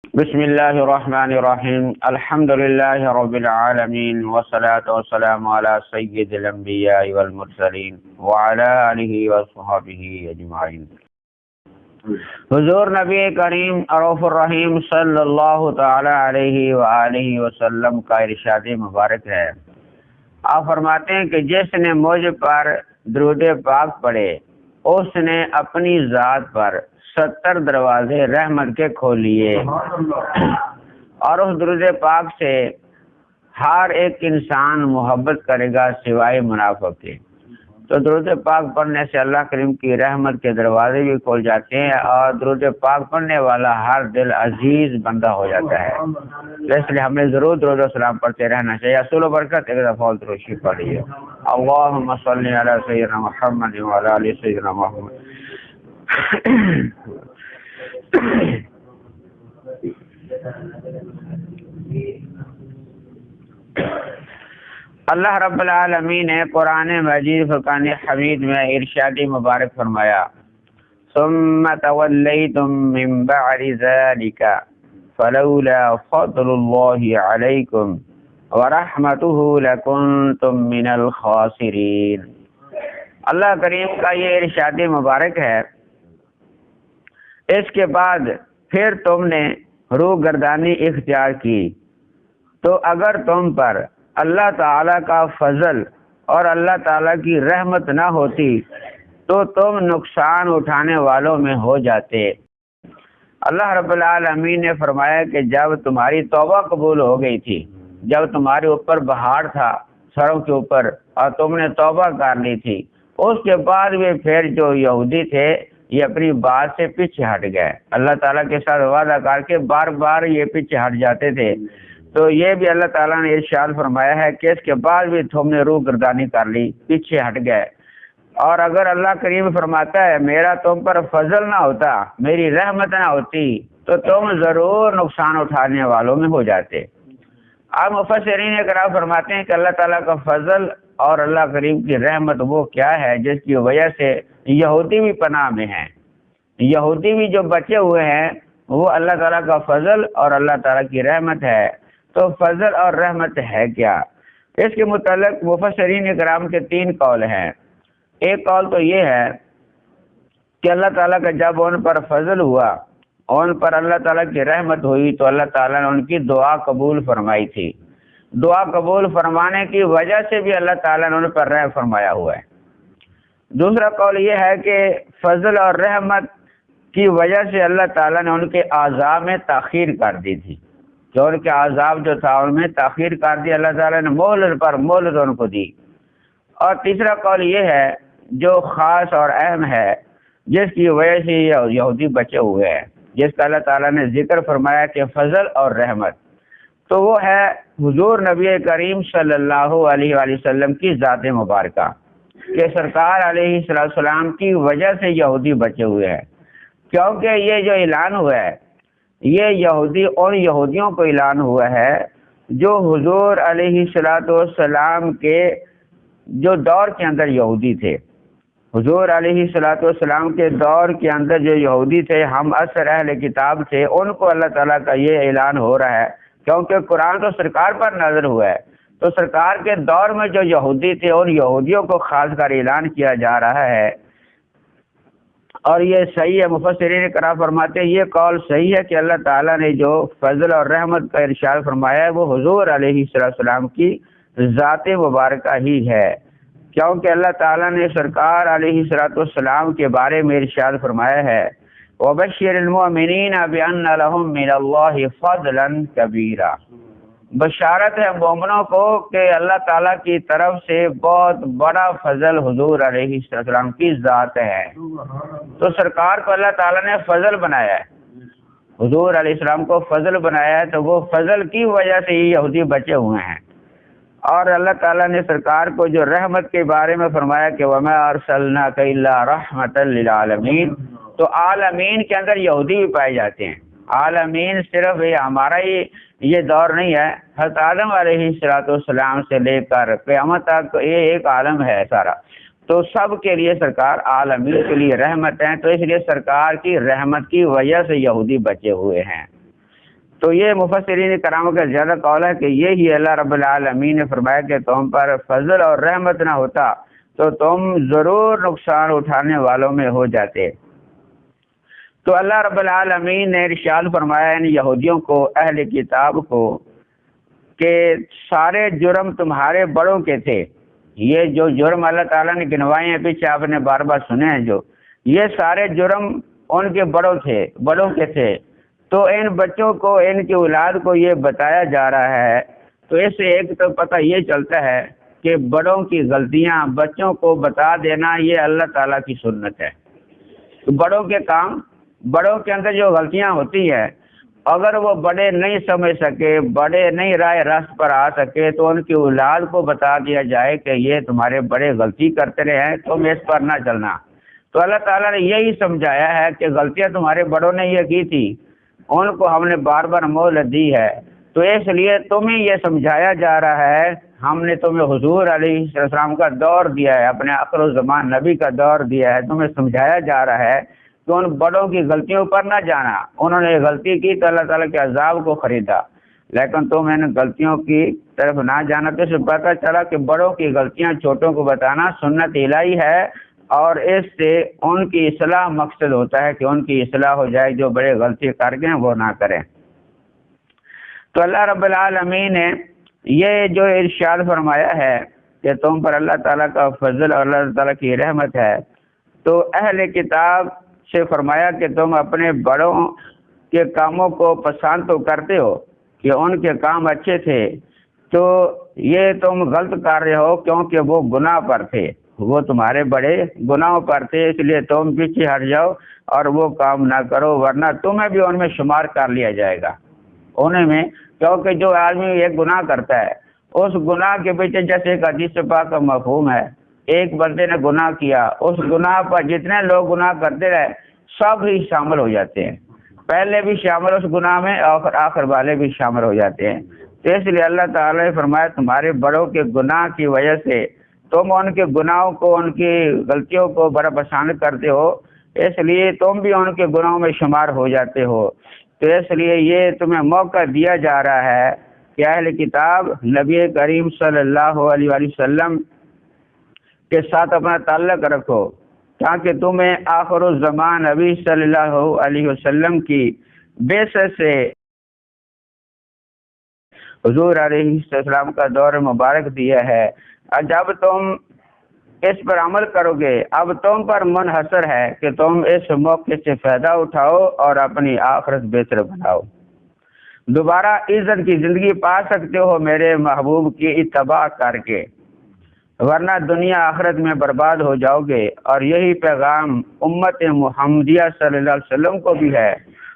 بسم اللہ الرحمن الرحیم الحمد للہ رب العالمین والصلاة والسلام علی سید الانبیاء والمرسلین وعلی آلہ وصحبہ اجمعین۔ حضور نبی کریم رؤوف الرحیم صلی اللہ تعالی علیہ وآلہ وسلم کا ارشاد مبارک ہے۔ آپ فرماتے ہیں کہ جس نے مجھ پر درود پاک پڑھے اس نے اپنی ذات پر 70 دروازے رحمت کے کھول لیے، اور اس درود پاک سے ہر ایک انسان محبت کرے گا سوائے منافق کے۔ تو درود پاک پڑھنے سے اللہ کریم کی رحمت کے دروازے بھی کھول جاتے ہیں، اور درود پاک پڑھنے والا ہر دل عزیز بندہ ہو جاتا ہے۔ اس لیے ہمیں ضرور درود و سلام پڑھتے رہنا چاہیے۔ اصول و برکت ایک دفعہ درود شریف پڑھیے۔ اللہم صلی علی سیدنا محمد وعلی آل سیدنا محمد۔ اللہ رب العالمین نے قرآن مجید فرقان حمید میں ارشادی مبارک فرمایا، ثم تولیتم من بعد ذلك فلولا فضل اللہ علیکم ورحمتہ لکنتم من الخاسرین۔ اللہ کریم کا یہ ارشادی مبارک ہے، اس کے بعد پھر تم نے روح گردانی اختیار کی، تو اگر تم پر اللہ تعالیٰ کا فضل اور اللہ تعالیٰ کی رحمت نہ ہوتی تو تم نقصان اٹھانے والوں میں ہو جاتے۔ اللہ رب العالمین نے فرمایا کہ جب تمہاری توبہ قبول ہو گئی تھی، جب تمہارے اوپر بہار تھا سروں کے اوپر اور تم نے توبہ کر لی تھی، اس کے بعد بھی پھر جو یہودی تھے یہ اپنی بات سے پیچھے ہٹ گئے، اللہ تعالیٰ کے ساتھ وعدہ کر کے بار بار یہ پیچھے ہٹ جاتے تھے۔ تو یہ بھی اللہ تعالیٰ نے ارشاد فرمایا ہے کہ اس کے بعد بھی تم نے روح گردانی کر لی، پیچھے ہٹ گئے۔ اور اگر اللہ کریم فرماتا ہے میرا تم پر فضل نہ ہوتا، میری رحمت نہ ہوتی، تو تم ضرور نقصان اٹھانے والوں میں ہو جاتے۔ اب مفسرین اقرار فرماتے ہیں کہ اللہ تعالیٰ کا فضل اور اللہ کریم کی رحمت وہ کیا ہے جس کی وجہ سے یہودی بھی پناہ میں ہیں، یہودی بھی جو بچے ہوئے ہیں وہ اللہ تعالیٰ کا فضل اور اللہ تعالیٰ کی رحمت ہے۔ تو فضل اور رحمت ہے کیا؟ اس کے متعلق مفسرین اکرام کے 3 قول ہیں۔ ایک قول تو یہ ہے کہ اللہ تعالیٰ کا جب ان پر فضل ہوا، ان پر اللہ تعالیٰ کی رحمت ہوئی، تو اللہ تعالیٰ نے ان کی دعا قبول فرمائی تھی۔ دعا قبول فرمانے کی وجہ سے بھی اللہ تعالیٰ نے ان پر رحم فرمایا ہوا ہے۔ دوسرا قول یہ ہے کہ فضل اور رحمت کی وجہ سے اللہ تعالیٰ نے ان کے عذاب میں تاخیر کر دی تھی، کہ ان کے عذاب جو تھا ان میں تاخیر کر دی، اللہ تعالیٰ نے مہلت پر مہلت ان کو دی۔ اور تیسرا قول یہ ہے جو خاص اور اہم ہے، جس کی وجہ سے یہودی بچے ہوئے ہیں، جس کا اللہ تعالیٰ نے ذکر فرمایا کہ فضل اور رحمت، تو وہ ہے حضور نبی کریم صلی اللہ علیہ وآلہ وسلم کی ذات مبارکہ، کہ سرکار علیہ السلام کی وجہ سے یہودی بچے ہوئے ہیں۔ کیونکہ یہ جو اعلان ہوا ہے یہ یہودی اور یہودیوں کو اعلان ہوا ہے جو حضور علیہ السلام کے جو دور کے اندر یہودی تھے، حضور علیہ السلام کے دور کے اندر جو یہودی تھے، ہم اثر اہل کتاب تھے، ان کو اللہ تعالیٰ کا یہ اعلان ہو رہا ہے، کیونکہ قرآن تو سرکار پر نازل ہوا ہے، تو سرکار کے دور میں جو یہودی تھے ان یہودیوں کو خاص کر اعلان کیا جا رہا ہے۔ اور یہ صحیح ہے، مفسرین اقرار فرماتے ہیں یہ قول صحیح ہے کہ اللہ تعالیٰ نے جو فضل اور رحمت کا ارشاد فرمایا ہے وہ حضور علیہ السلام کی ذات مبارکہ ہی ہے، کیونکہ اللہ تعالیٰ نے سرکار علیہ السلام کے بارے میں ارشاد فرمایا ہے وَبَشِّرِ الْمُؤْمِنِينَ بِأَنَّ لَهُم مِّنَ اللَّهِ فَضْلًا كَبِيرًا۔ بشارت ہے مومنوں کو کہ اللہ تعالیٰ کی طرف سے بہت بڑا فضل حضور علیہ السلام کی ذات ہے۔ تو سرکار کو اللہ تعالیٰ نے فضل بنایا ہے، حضور علیہ السلام کو فضل بنایا ہے، تو وہ فضل کی وجہ سے ہی یہودی بچے ہوئے ہیں۔ اور اللہ تعالیٰ نے سرکار کو جو رحمت کے بارے میں فرمایا کہ وَمَا أَرْسَلْنَاكَ إِلَّا رَحْمَةً لِلْعَالَمِينَ، تو عالمین کے اندر یہودی بھی پائے جاتے ہیں۔ عالمین صرف یہ ہمارا ہی یہ دور نہیں ہے، حضرت آدم علیہ السلام سے لے کر قیامت تک یہ ایک عالم ہے سارا، تو سب کے لیے سرکار عالمین کے لیے رحمت ہے، تو اس لیے سرکار کی رحمت کی وجہ سے یہودی بچے ہوئے ہیں۔ تو یہ مفسرین کرام کا زیادہ قول ہے کہ یہی اللہ رب العالمین نے فرمایا کہ تم پر فضل اور رحمت نہ ہوتا تو تم ضرور نقصان اٹھانے والوں میں ہو جاتے۔ تو اللہ رب العالمین نے ارشاد فرمایا ان یہودیوں کو، اہل کتاب کو، کہ سارے جرم تمہارے بڑوں کے تھے۔ یہ جو جرم اللہ تعالیٰ نے گنوائے ہیں پیچھے آپ نے بار بار سنے ہیں، جو یہ سارے جرم ان کے بڑوں کے تھے، تو ان بچوں کو، ان کی اولاد کو یہ بتایا جا رہا ہے۔ تو اس سے ایک تو پتہ یہ چلتا ہے کہ بڑوں کی غلطیاں بچوں کو بتا دینا یہ اللہ تعالیٰ کی سنت ہے۔ تو بڑوں کے کام، بڑوں کے اندر جو غلطیاں ہوتی ہیں، اگر وہ بڑے نہیں سمجھ سکے، بڑے نہیں رائے راست پر آ سکے، تو ان کی اولاد کو بتا دیا جائے کہ یہ تمہارے بڑے غلطی کرتے رہے ہیں، تم اس پر نہ چلنا۔ تو اللہ تعالیٰ نے یہی سمجھایا ہے کہ غلطیاں تمہارے بڑوں نے یہ کی تھی، ان کو ہم نے بار بار مہلت دی ہے، تو اس لیے تمہیں یہ سمجھایا جا رہا ہے، ہم نے تمہیں حضور علیہ السلام کا دور دیا ہے، اپنے آخر الزمان نبی کا دور دیا ہے، تمہیں سمجھایا جا رہا ہے کہ ان بڑوں کی غلطیوں پر نہ جانا۔ انہوں نے غلطی کی تو اللہ تعالیٰ کے عذاب کو خریدا، لیکن تم ان غلطیوں کی طرف نہ جانا۔ تو اس سے پتہ چلا کہ بڑوں کی غلطیاں چھوٹوں کو بتانا سنت الہی ہے، اور اس سے ان کی اصلاح مقصد ہوتا ہے کہ ان کی اصلاح ہو جائے، جو بڑے غلطی کر گئے وہ نہ کریں۔ تو اللہ رب العالمین نے یہ جو ارشاد فرمایا ہے کہ تم پر اللہ تعالیٰ کا فضل اور اللہ تعالیٰ کی رحمت ہے، تو اہل کتاب سے فرمایا کہ تم اپنے بڑوں کے کاموں کو پسند تو کرتے ہو کہ ان کے کام اچھے تھے، تو یہ تم غلط کر رہے ہو کیونکہ وہ گناہ پر تھے، وہ تمہارے بڑے گناہوں پر تھے، اس لیے تم پیچھے ہٹ جاؤ اور وہ کام نہ کرو، ورنہ تمہیں بھی ان میں شمار کر لیا جائے گا انہیں میں۔ کیونکہ جو آدمی ایک گناہ کرتا ہے، اس گناہ کے پیچھے جیسے ایک حدیث پاک کا مفہوم ہے، ایک بندے نے گناہ کیا، اس گناہ پر جتنے لوگ گناہ کرتے رہے سب ہی شامل ہو جاتے ہیں، پہلے بھی شامل اس گناہ میں اور آخر والے بھی شامل ہو جاتے ہیں۔ تو اس لیے اللہ تعالیٰ نے فرمایا تمہارے بڑوں کے گناہ کی وجہ سے تم ان کے گناہوں کو، ان کی غلطیوں کو بڑا پسند کرتے ہو، اس لیے تم بھی ان کے گناہوں میں شمار ہو جاتے ہو۔ تو اس لیے یہ تمہیں موقع دیا جا رہا ہے کہ اہل کتاب نبی کریم صلی اللہ علیہ وآلہ وسلم کے ساتھ اپنا تعلق رکھو، تاکہ تمہیں آخر الزمان نبی صلی اللہ علیہ وسلم کی بعثت سے حضور علیہ السلام کا دور مبارک دیا ہے۔ اور جب تم اس پر عمل کرو گے، اب تم پر منحصر ہے کہ تم اس موقع سے فائدہ اٹھاؤ اور اپنی آخرت بہتر بناؤ۔ دوبارہ عزت کی زندگی پا سکتے ہو میرے محبوب کی اتباع کر کے، ورنہ دنیا آخرت میں برباد ہو جاؤ گے۔ اور یہی پیغام امت محمدیہ صلی اللہ علیہ وسلم کو بھی ہے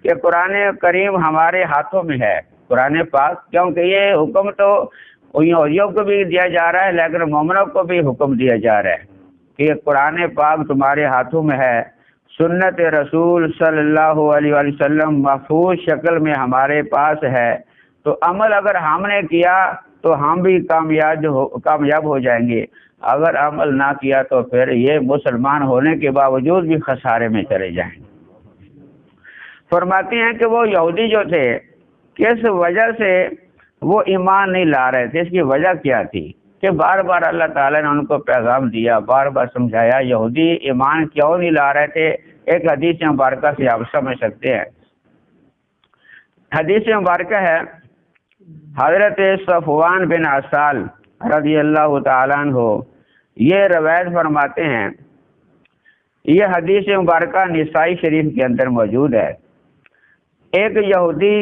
کہ قرآن کریم ہمارے ہاتھوں میں ہے، قرآن پاک، کیونکہ یہ حکم تو یہودیوں کو بھی دیا جا رہا ہے، لیکن مومنوں کو بھی حکم دیا جا رہا ہے کہ قرآن پاک تمہارے ہاتھوں میں ہے، سنت رسول صلی اللہ علیہ وآلہ وسلم محفوظ شکل میں ہمارے پاس ہے۔ تو عمل اگر ہم نے کیا تو ہم بھی کامیاب ہو جائیں گے، اگر عمل نہ کیا تو پھر یہ مسلمان ہونے کے باوجود بھی خسارے میں چلے جائیں گے۔ فرماتے ہیں کہ وہ یہودی جو تھے، کس وجہ سے وہ ایمان نہیں لا رہے تھے، اس کی وجہ کیا تھی کہ بار بار اللہ تعالیٰ نے ان کو پیغام دیا، بار بار سمجھایا، یہودی ایمان کیوں نہیں لا رہے تھے۔ ایک حدیث مبارکہ سے آپ سمجھ سکتے ہیں۔ حدیث مبارکہ ہے حضرت صفوان بن عسال رضی اللہ تعالیٰ عنہ یہ روایت فرماتے ہیں، یہ حدیث مبارکہ نسائی شریف کے اندر موجود ہے۔ ایک یہودی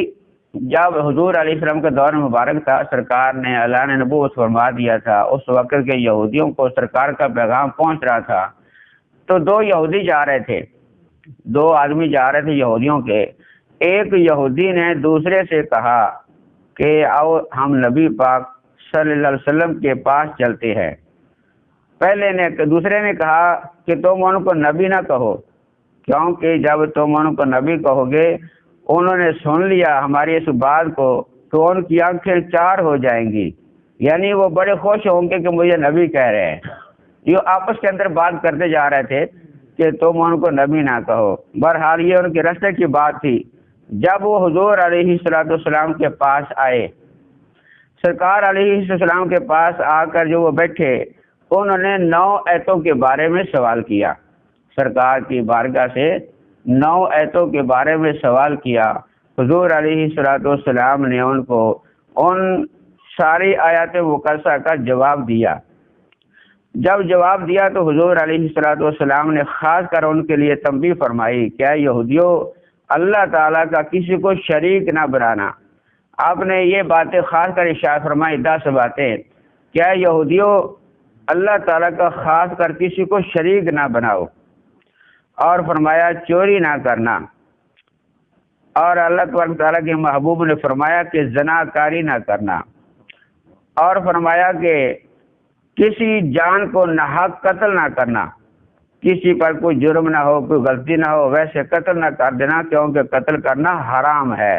جب حضور علیہ السلام کا دور مبارک تھا، سرکار نے اعلان نبوت فرما دیا تھا، اس وقت کے یہودیوں کو سرکار کا پیغام پہنچ رہا تھا، تو دو یہودی جا رہے تھے، دو آدمی جا رہے تھے یہودیوں کے۔ ایک یہودی نے دوسرے سے کہا کہ آؤ ہم نبی پاک صلی اللہ علیہ وسلم کے پاس چلتے ہیں۔ دوسرے نے کہا کہ تم ان کو نبی نہ کہو، کیونکہ جب تم ان کو نبی کہو گے، انہوں نے سن لیا ہماری اس بات کو تو ان کی آنکھیں چار ہو جائیں گی، یعنی وہ بڑے خوش ہوں گے کہ مجھے نبی کہہ رہے ہیں۔ یہ آپس کے اندر بات کرتے جا رہے تھے کہ تم ان کو نبی نہ کہو۔ بہرحال یہ ان کے رستے کی بات تھی، جب وہ حضور علیہ السلام کے پاس آئے، سرکار علیہ السلام کے پاس آ کر جو وہ بیٹھے، انہوں نے 9 آیتوں کے بارے میں سوال کیا، سرکار کی بارگاہ سے 9 آیتوں کے بارے میں سوال کیا۔ حضور علیہ السلام نے ان کو ان ساری آیات مقدسہ کا جواب دیا۔ جب جواب دیا تو حضور علیہ السلام نے خاص کر ان کے لیے تنبیہ فرمائی، کیا یہودیوں اللہ تعالیٰ کا کسی کو شریک نہ بنانا۔ آپ نے یہ باتیں خاص کر ارشاد فرمائی، 10 باتیں، کیا یہودیوں اللہ تعالیٰ کا خاص کر کسی کو شریک نہ بناؤ، اور فرمایا چوری نہ کرنا، اور اللہ تبارک تعالیٰ کے محبوب نے فرمایا کہ زنا کاری نہ کرنا، اور فرمایا کہ کسی جان کو ناحق قتل نہ کرنا، کسی پر کوئی جرم نہ ہو، کوئی غلطی نہ ہو، ویسے قتل نہ کر دینا، کیونکہ قتل کرنا حرام ہے۔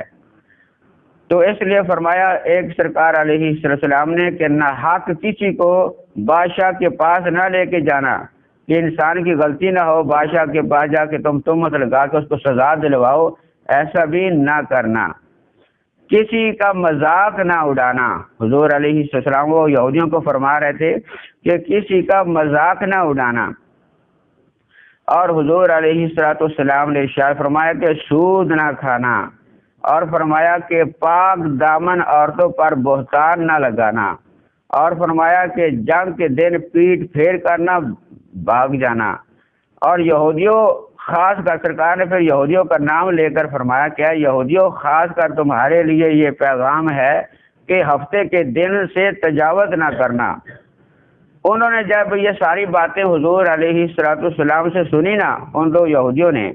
تو اس لیے فرمایا ایک سرکار علیہ السلام نے کہ ناحق کسی کو بادشاہ کے پاس نہ لے کے جانا، کہ انسان کی غلطی نہ ہو، بادشاہ کے پاس جا کے تم تہمت لگا کے اس کو سزا دلواؤ، ایسا بھی نہ کرنا۔ کسی کا مذاق نہ اڑانا، حضور علیہ السلام وہ یہودیوں کو فرما رہے تھے کہ کسی کا مذاق نہ اڑانا، اور حضور علیہ السلام نے ارشاد فرمایا کہ سود نہ کھانا، اور فرمایا کہ پاک دامن عورتوں پر بہتان نہ لگانا، اور فرمایا کہ جنگ کے دن پیٹ پھیر کر نہ بھاگ جانا۔ اور یہودیوں خاص کر سرکار نے پھر یہودیوں کا نام لے کر فرمایا، کیا یہودیوں خاص کر تمہارے لیے یہ پیغام ہے کہ ہفتے کے دن سے تجاوز نہ کرنا۔ انہوں نے جب یہ ساری باتیں حضور علیہ السلام سے سنی نا، ان 2 یہودیوں نے،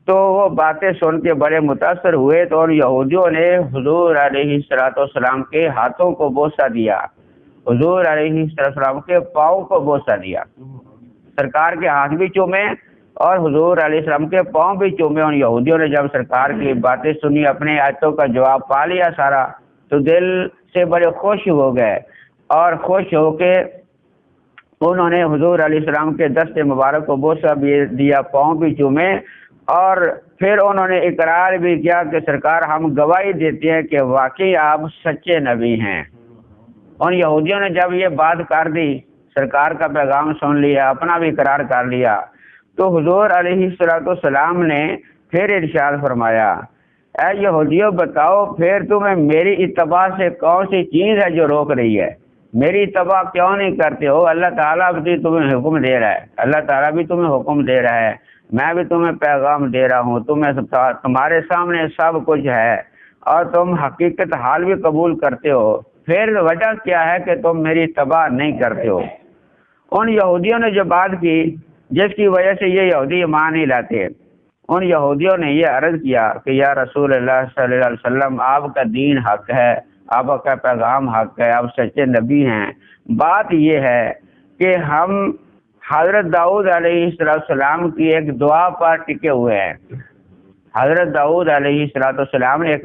تو وہ باتیں سن کے بڑے متاثر ہوئے، تو ان یہودیوں نے حضور علیہ السلام کے ہاتھوں کو بوسہ دیا، حضور علیہ السلام کے پاؤں کو بوسہ دیا، سرکار کے ہاتھ بھی چومے اور حضور علیہ السلام کے پاؤں بھی چومے۔ ان یہودیوں نے جب سرکار کی باتیں سنی، اپنے آیتوں کا جواب پا لیا سارا، تو دل سے بڑے خوش ہو گئے، اور خوش ہو کے انہوں نے حضور علیہ السلام کے دست مبارک کو بوسہ بھی دیا، پاؤں بھی چومے، اور پھر انہوں نے اقرار بھی کیا کہ سرکار ہم گواہی دیتے ہیں کہ واقعی آپ سچے نبی ہیں۔ ان یہودیوں نے جب یہ بات کر دی، سرکار کا پیغام سن لیا، اپنا بھی اقرار کر لیا، تو حضور علیہ السلام نے پھر ارشاد فرمایا، اے یہودیوں بتاؤ پھر تمہیں میری اتباع سے کون سی چیز ہے جو روک رہی ہے؟ میری اتباع کیوں نہیں کرتے ہو؟ اللہ تعالیٰ بھی تمہیں حکم دے رہا ہے، اللہ تعالیٰ بھی تمہیں حکم دے رہا ہے، میں بھی تمہیں پیغام دے رہا ہوں، تمہارے سامنے سب کچھ ہے، اور تم حقیقت حال بھی قبول کرتے ہو، پھر وجہ کیا ہے کہ تم میری اتباع نہیں کرتے ہو؟ ان یہودیوں نے جو بات کی جس کی وجہ سے یہ یہودی ایمان نہیں لاتے، ان یہودیوں نے یہ عرض کیا کہ یا رسول اللہ صلی اللہ علیہ وسلم، آپ کا دین حق ہے، آپ کا پیغام حق ہے، آپ سچے نبی ہیں، بات یہ ہے کہ ہم حضرت داؤد علیہ السلام کی ایک دعا پر ٹکے ہوئے ہیں۔ حضرت داؤد علیہ السلام نے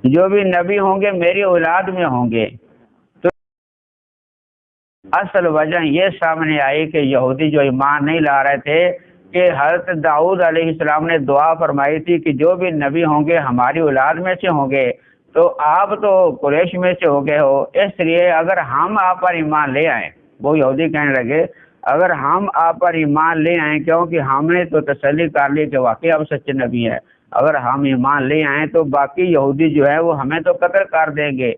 جو بھی نبی ہوں گے میری اولاد میں ہوں گے، تو اصل وجہ یہ سامنے آئی کہ یہودی جو ایمان نہیں لا رہے تھے کہ حضرت داؤد علیہ السلام نے دعا فرمائی تھی کہ جو بھی نبی ہوں گے ہماری اولاد میں سے ہوں گے، تو آپ تو قریش میں سے ہو گئے ہو، اس لیے اگر ہم آپ پر ایمان لے آئیں، وہ یہودی کہنے لگے اگر ہم آپ پر ایمان لے آئیں، کیونکہ ہم نے تو تسلی کر لی کہ واقعی آپ سچے نبی ہیں، اگر ہم ایمان لے آئیں تو باقی یہودی جو ہے وہ ہمیں تو قتل کر دیں گے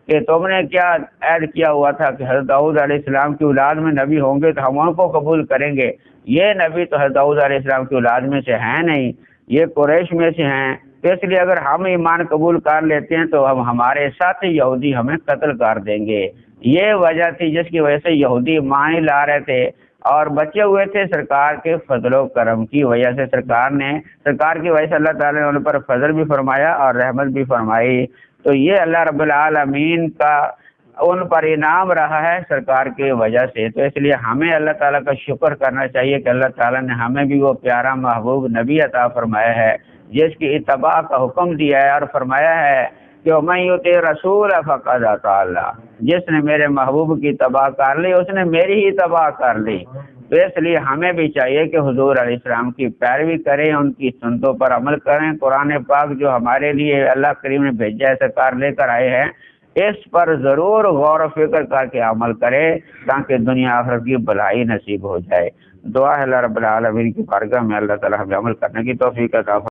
کہ تم نے کیا عہد کیا ہوا تھا کہ حضرت داؤد علیہ السلام کی اولاد میں نبی ہوں گے تو ہم ان کو قبول کریں گے، یہ نبی تو حضرت داؤد علیہ السلام کی اولاد میں سے ہیں نہیں، یہ قریش میں سے ہیں، تو اس لیے اگر ہم ایمان قبول کر لیتے ہیں تو ہمارے ساتھ یہودی ہمیں قتل کر دیں گے۔ یہ وجہ تھی جس کی وجہ سے یہودی ایمان لا رہے تھے اور بچے ہوئے تھے سرکار کے فضل و کرم کی وجہ سے۔ سرکار کی وجہ سے اللہ تعالیٰ نے ان پر فضل بھی فرمایا اور رحمت بھی فرمائی، تو یہ اللہ رب العالمین کا ان پر انعام رہا ہے سرکار کی وجہ سے۔ تو اس لیے ہمیں اللہ تعالیٰ کا شکر کرنا چاہیے کہ اللہ تعالیٰ نے ہمیں بھی وہ پیارا محبوب نبی عطا فرمایا ہے جس کی اتباع کا حکم دیا ہے، اور فرمایا ہے کہ من یطع رسول فقد اطاع اللہ، جس نے میرے محبوب کی اتباع کر لی اس نے میری ہی اتباع کر لی۔ تو اس لیے ہمیں بھی چاہیے کہ حضور علیہ السلام کی پیروی کریں، ان کی سنتوں پر عمل کریں، قرآن پاک جو ہمارے لیے اللہ کریم نے بھیجا ہے، سرکار لے کر آئے ہیں، اس پر ضرور غور و فکر کر کے عمل کرے تاکہ دنیا آخرت کی بھلائی نصیب ہو جائے۔ دعا ہے اللہ رب العالمین کی بارگاہ میں اللہ تعالی ہمیں عمل کرنے کی توفیق عطا فرمائے۔